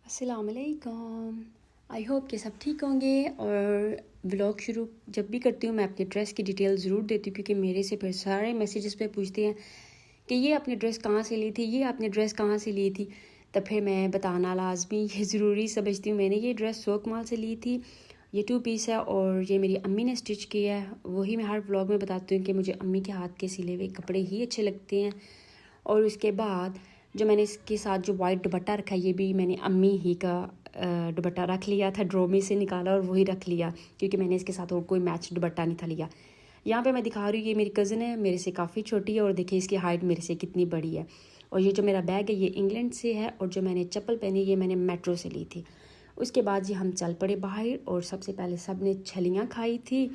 अस्सलामुअलैकुम। I hope कि सब ठीक होंगे। और व्लॉग शुरू जब भी करती हूँ मैं अपनी ड्रेस की डिटेल ज़रूर देती हूँ, क्योंकि मेरे से फिर सारे मैसेजेस पे पूछते हैं कि ये आपने ड्रेस कहाँ से ली थी, ये आपने ड्रेस कहाँ से ली थी। तब फिर मैं बताना लाजमी ये ज़रूरी समझती हूँ। मैंने ये ड्रेस सोकमाल से ली थी, ये 2 पीस है और ये मेरी अम्मी ने स्टिच किया है। वही मैं हर व्लॉग में बताती हूँ कि मुझे अम्मी के हाथ के सिले हुए कपड़े ही अच्छे लगते हैं। और उसके बाद जो मैंने इसके साथ जो वाइट दुपट्टा रखा है, ये भी मैंने अम्मी ही का दुपट्टा रख लिया था, ड्रॉ में से निकाला और वही रख लिया, क्योंकि मैंने इसके साथ और कोई मैच दुपट्टा नहीं था लिया। यहाँ पे मैं दिखा रही हूँ, ये मेरी कज़न है, मेरे से काफ़ी छोटी है और देखिए इसकी हाइट मेरे से कितनी बड़ी है। और ये जो मेरा बैग है ये इंग्लैंड से है, और जो मैंने चप्पल पहनी ये मैंने मेट्रो से ली थी। उसके बाद जी हम चल पड़े बाहर, और सबसे पहले सब ने छलियाँ खाई थी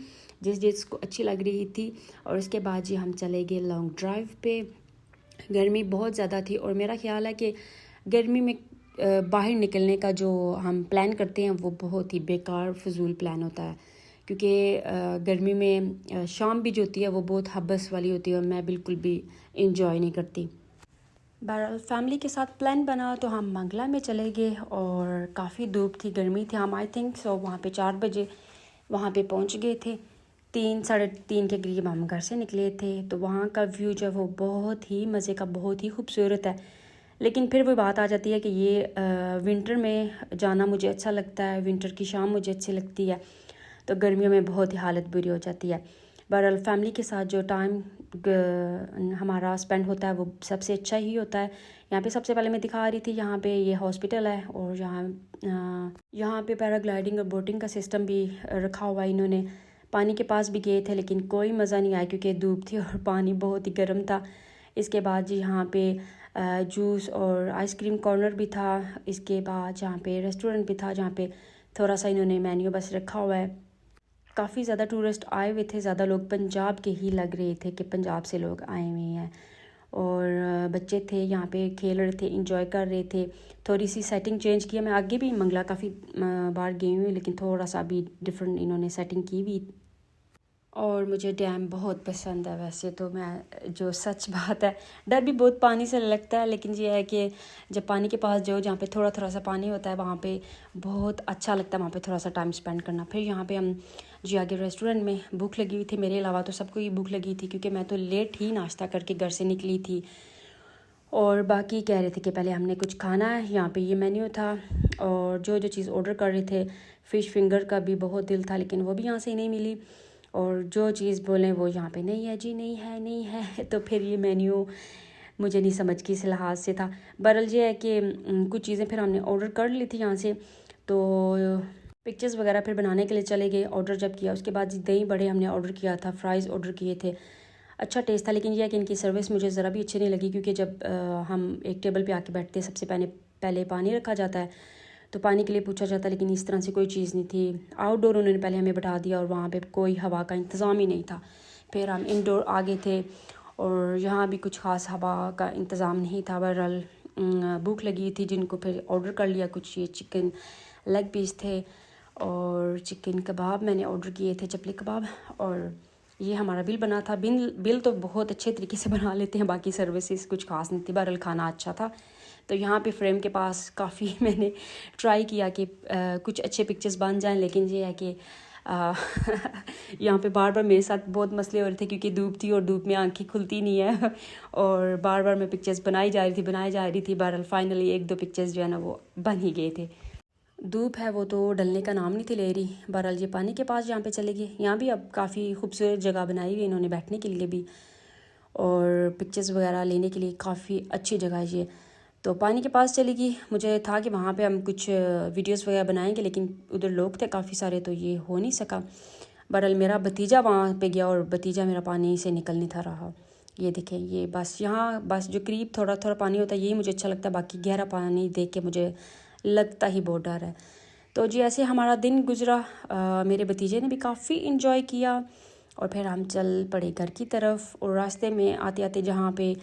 जिसको अच्छी लग रही थी। और उसके बाद जी हम चले गए लॉन्ग ड्राइव पे। गर्मी बहुत ज़्यादा थी और मेरा ख्याल है कि गर्मी में बाहर निकलने का जो हम प्लान करते हैं वो बहुत ही बेकार फजूल प्लान होता है, क्योंकि गर्मी में शाम भी जो होती है वो बहुत हब्बस वाली होती है और मैं बिल्कुल भी इंजॉय नहीं करती। बहरहाल फैमिली के साथ प्लान बना तो हम मंगला में चले गए, और काफ़ी धूप थी, गर्मी थी। हम आई थिंक सो वहाँ पे 4 बजे वहाँ पे पहुँच गए थे। 3 साढ़े 3 के करीब हम घर से निकले थे। तो वहाँ का व्यू जो है वो बहुत ही मज़े का, बहुत ही खूबसूरत है। लेकिन फिर वो बात आ जाती है कि ये विंटर में जाना मुझे अच्छा लगता है, विंटर की शाम मुझे अच्छी लगती है, तो गर्मियों में बहुत ही हालत बुरी हो जाती है। बहरहाल फैमिली के साथ जो टाइम हमारा स्पेंड होता है वो सबसे अच्छा ही होता है। यहाँ पे सबसे पहले मैं दिखा रही थी, यहाँ पे ये हॉस्पिटल है, और यहाँ पे पैराग्लाइडिंग और बोटिंग का सिस्टम भी रखा हुआ है इन्होंने। पानी के पास भी गए थे लेकिन कोई मज़ा नहीं आया, क्योंकि धूप थी और पानी बहुत ही गर्म था। इसके बाद जी यहाँ पे जूस और आइसक्रीम कॉर्नर भी था। इसके बाद यहाँ पे रेस्टोरेंट भी था, जहाँ पे थोड़ा सा इन्होंने मेन्यू बस रखा हुआ है। काफ़ी ज़्यादा टूरिस्ट आए हुए थे, ज़्यादा लोग पंजाब के ही लग रहे थे कि पंजाब से लोग आए हुए हैं। और बच्चे थे यहाँ पे, खेल रहे थे, इंजॉय कर रहे थे। थोड़ी सी सेटिंग चेंज किया। मैं आगे भी मंगला काफ़ी बार गई हुई, लेकिन थोड़ा सा अभी डिफरेंट इन्होंने सेटिंग की हुई। और मुझे डैम बहुत पसंद है वैसे तो, मैं जो सच बात है, डर भी बहुत पानी से लगता है, लेकिन ये है कि जब पानी के पास जाओ जहाँ पे थोड़ा थोड़ा सा पानी होता है वहाँ पे बहुत अच्छा लगता है, वहाँ पे थोड़ा सा टाइम स्पेंड करना। फिर यहाँ पे हम जी आगे रेस्टोरेंट में, भूख लगी हुई थी, मेरे अलावा तो सबको ही भूख लगी थी, क्योंकि मैं तो लेट ही नाश्ता करके घर से निकली थी। और बाकी कह रहे थे कि पहले हमने कुछ खाना है। यहाँ पे ये मेन्यू था, और जो जो चीज़ ऑर्डर कर रहे थे, फ़िश फिंगर का भी बहुत दिल था, लेकिन वो भी यहाँ से ही नहीं मिली। और जो चीज़ बोलें वो यहाँ पे नहीं है जी, नहीं है, नहीं है। तो फिर ये मेन्यू मुझे नहीं समझ किस लिहाज से था। बहरहाल ये है कि कुछ चीज़ें फिर हमने ऑर्डर कर ली थी यहाँ से, तो पिक्चर्स वगैरह फिर बनाने के लिए चले गए। ऑर्डर जब किया उसके बाद दही बड़े हमने ऑर्डर किया था, फ्राइज़ ऑर्डर किए थे। अच्छा टेस्ट था, लेकिन यह है कि इनकी सर्विस मुझे ज़रा भी अच्छी नहीं लगी, क्योंकि जब हम एक टेबल पे आके बैठते हैं सबसे पहले पानी रखा जाता है, तो पानी के लिए पूछा जाता है, लेकिन इस तरह से कोई चीज़ नहीं थी। आउटडोर उन्होंने पहले हमें बैठा दिया और वहाँ पे कोई हवा का इंतज़ाम ही नहीं था। फिर हम इंडोर आ गए थे, और यहाँ भी कुछ ख़ास हवा का इंतज़ाम नहीं था। बहरहाल भूख लगी थी जिनको, फिर ऑर्डर कर लिया। कुछ ये चिकन लेग पीस थे और चिकन कबाब मैंने ऑर्डर किए थे, चपली कबाब। और ये हमारा बिल बना था। बिल तो बहुत अच्छे तरीके से बना लेते हैं, बाकी सर्विसेज कुछ खास नहीं थी। बहरहाल खाना अच्छा था। तो यहाँ पे फ्रेम के पास काफ़ी मैंने ट्राई किया कि कुछ अच्छे पिक्चर्स बन जाएं, लेकिन ये है कि यहाँ पे बार बार मेरे साथ बहुत मसले हो रहे थे, क्योंकि धूप थी और धूप में आंखें खुलती नहीं है और बार बार मैं पिक्चर्स बनाई जा रही थी। बहरहाल फाइनली 1-2 पिक्चर्स जो है ना वो बन ही गए थे। धूप है वो तो डलने का नाम नहीं थी ले रही। बहरहाल ये पानी के पास यहाँ पे चले गए। यहाँ भी अब काफ़ी खूबसूरत जगह बनाई हुई इन्होंने बैठने के लिए भी, और पिक्चर्स वगैरह लेने के लिए काफ़ी अच्छी जगह है ये। तो पानी के पास चली गई। मुझे था कि वहाँ पे हम कुछ वीडियोस वगैरह बनाएंगे, लेकिन उधर लोग थे काफ़ी सारे, तो ये हो नहीं सका। बहरहाल मेरा भतीजा वहाँ पे गया, और भतीजा मेरा पानी से निकल नहीं था रहा। ये देखें, ये बस यहाँ बस जो करीब थोड़ा थोड़ा पानी होता है यही मुझे अच्छा लगता है, बाकी गहरा पानी देख के मुझे लगता ही बहुत डर है। तो जी ऐसे हमारा दिन गुजरा। मेरे भतीजे ने भी काफ़ी इंजॉय किया, और फिर हम चल पड़े घर की तरफ। और रास्ते में आते आते जहाँ पे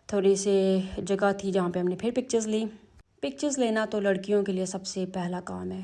थोड़ी से जगह थी जहाँ पे हमने फिर पिक्चर्स ली। पिक्चर्स लेना तो लड़कियों के लिए सबसे पहला काम है।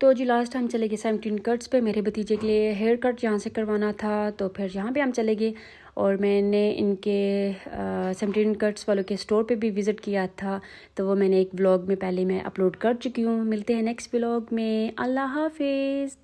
तो जी लास्ट हम चले गए 17 कट्स पे। मेरे भतीजे के लिए हेयर कट यहाँ से करवाना था, तो फिर यहाँ पे हम चले गए और मैंने इनके 17 कट्स वालों के स्टोर पे भी विज़िट किया था, तो वो मैंने एक व्लॉग में पहले मैं अपलोड कर चुकी हूँ। मिलते हैं नेक्स्ट व्लॉग में। अल्लाह हाफिज़।